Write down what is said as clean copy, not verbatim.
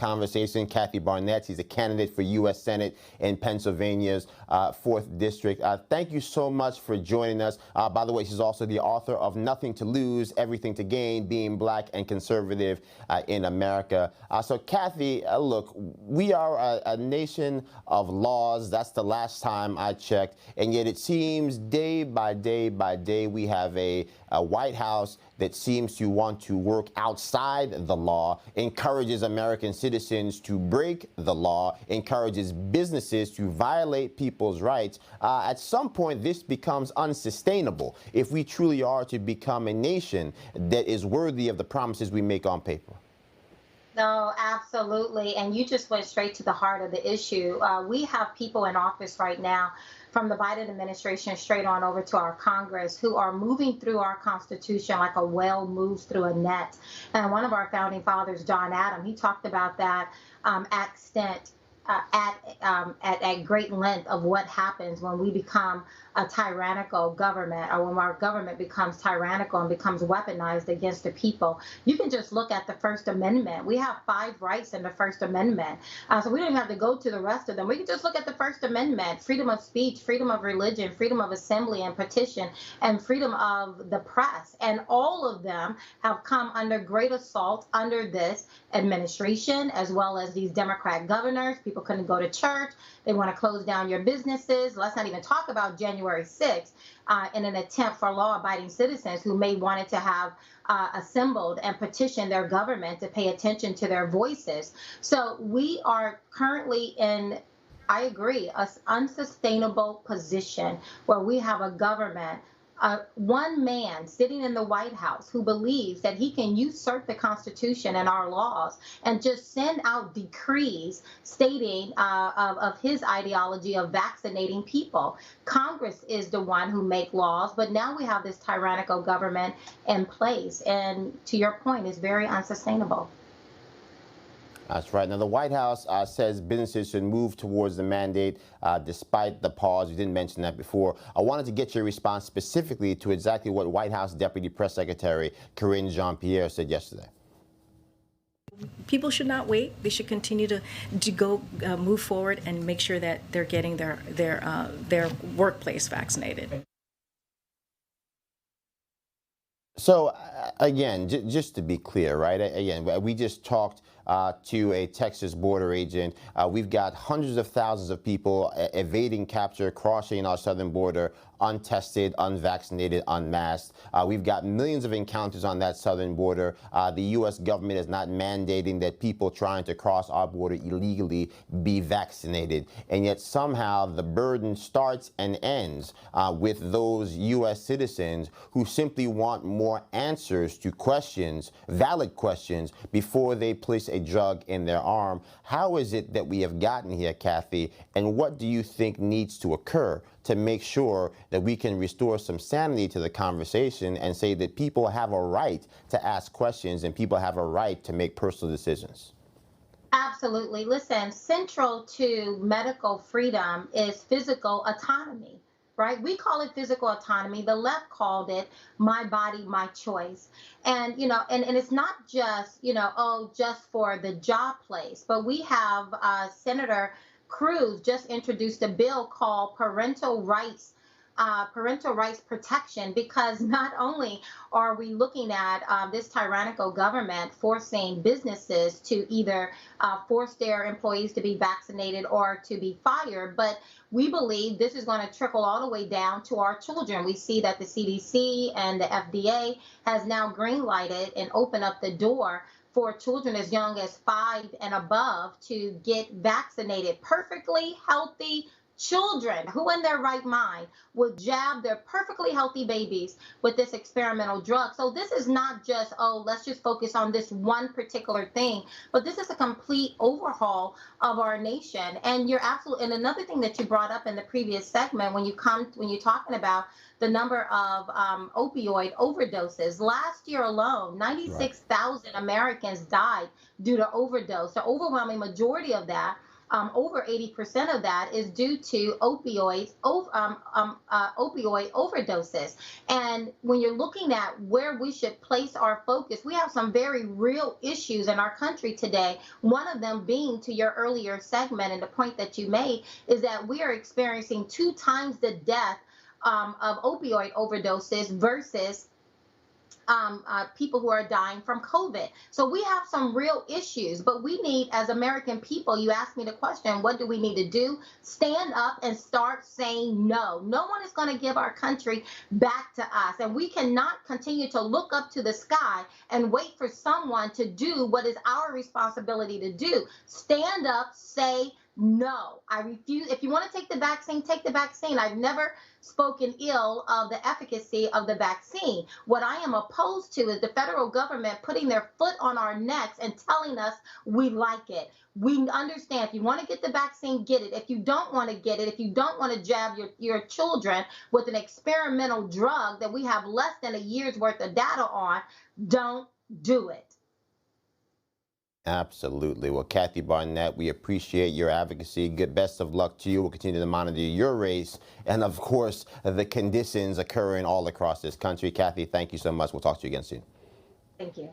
conversation. Kathy Barnette, he's a candidate for U.S. Senate in Pennsylvania's 4th District. Thank you so much for joining us. By the way, she's also the author of Nothing to Lose, Everything to Gain, Being Black and Conservative in America. So Kathy, look, we are a nation of laws. That's the last time I checked. And yet it seems day by day by day we have a White House that seems to want to work outside the law, encourages American citizens to break the law, encourages businesses to violate people's rights. At some point, this becomes unsustainable if we truly are to become a nation that is worthy of the promises we make on paper. No, absolutely. And you just went straight to the heart of the issue. We have people in office right now, from the Biden administration straight on over to our Congress, who are moving through our Constitution like a whale moves through a net. And one of our founding fathers, John Adams, he talked about that at great length of what happens when we become a tyrannical government, or when our government becomes tyrannical and becomes weaponized against the people. You can just look at the First Amendment. We have 5 rights in the First Amendment. So we don't even have to go to the rest of them. We can just look at the First Amendment: freedom of speech, freedom of religion, freedom of assembly and petition, and freedom of the press. And all of them have come under great assault under this administration, as well as these Democrat governors. People couldn't go to church. They want to close down your businesses. Let's not even talk about January 6th in an attempt for law-abiding citizens who may wanted to have assembled and petitioned their government to pay attention to their voices. So we are currently in, I agree, an unsustainable position where we have a government, one man sitting in the White House who believes that he can usurp the Constitution and our laws and just send out decrees stating of his ideology of vaccinating people. Congress is the one who make laws, but now we have this tyrannical government in place. And to your point, it's very unsustainable. That's right. Now, the White House says businesses should move towards the mandate despite the pause. You didn't mention that before. I wanted to get your response specifically to exactly what White House Deputy Press Secretary Karine Jean-Pierre said yesterday. People should not wait. They should continue to move forward and make sure that they're getting their workplace vaccinated. So, again, just to be clear, right? Again, we just talked to a Texas border agent. We've got hundreds of thousands of people evading capture, crossing our southern border, untested, unvaccinated, unmasked. We've got millions of encounters on that southern border. The U.S. government is not mandating that people trying to cross our border illegally be vaccinated. And yet somehow the burden starts and ends with those U.S. citizens who simply want more answers to questions, valid questions, before they place a drug in their arm. How is it that we have gotten here, Kathy, and what do you think needs to occur to make sure that we can restore some sanity to the conversation and say that people have a right to ask questions and people have a right to make personal decisions? Absolutely. Listen, central to medical freedom is physical autonomy. Right? We call it physical autonomy. The left called it my body, my choice. And, and it's not just, just for the job place, but we have Senator Cruz just introduced a bill called parental rights protection, because not only are we looking at this tyrannical government forcing businesses to either force their employees to be vaccinated or to be fired, but we believe this is going to trickle all the way down to our children. We see that the CDC and the FDA has now green-lighted and opened up the door for children as young as 5 and above to get vaccinated. Perfectly healthy children who in their right mind would jab their perfectly healthy babies with this experimental drug. So this is not just, let's just focus on this one particular thing, but this is a complete overhaul of our nation. And you're absolutely, and another thing that you brought up in the previous segment, when you're talking about the number of opioid overdoses, last year alone, 96,000 Americans died due to overdose. The overwhelming majority of that over 80% of that is due to opioid overdoses. And when you're looking at where we should place our focus, we have some very real issues in our country today. One of them being, to your earlier segment and the point that you made, is that we are experiencing 2 times the death of opioid overdoses versus people who are dying from COVID. So we have some real issues, but we need, as American people, you asked me the question, what do we need to do? Stand up and start saying no. No one is going to give our country back to us. And we cannot continue to look up to the sky and wait for someone to do what is our responsibility to do. Stand up, say no. I refuse. If you want to take the vaccine, take the vaccine. I've never spoken ill of the efficacy of the vaccine. What I am opposed to is the federal government putting their foot on our necks and telling us we like it. We understand if you want to get the vaccine, get it. If you don't want to get it, if you don't want to jab your children with an experimental drug that we have less than a year's worth of data on, don't do it. Absolutely. Well, Kathy Barnette, we appreciate your advocacy. Good, best of luck to you. We'll continue to monitor your race and, of course, the conditions occurring all across this country. Kathy, thank you so much. We'll talk to you again soon. Thank you.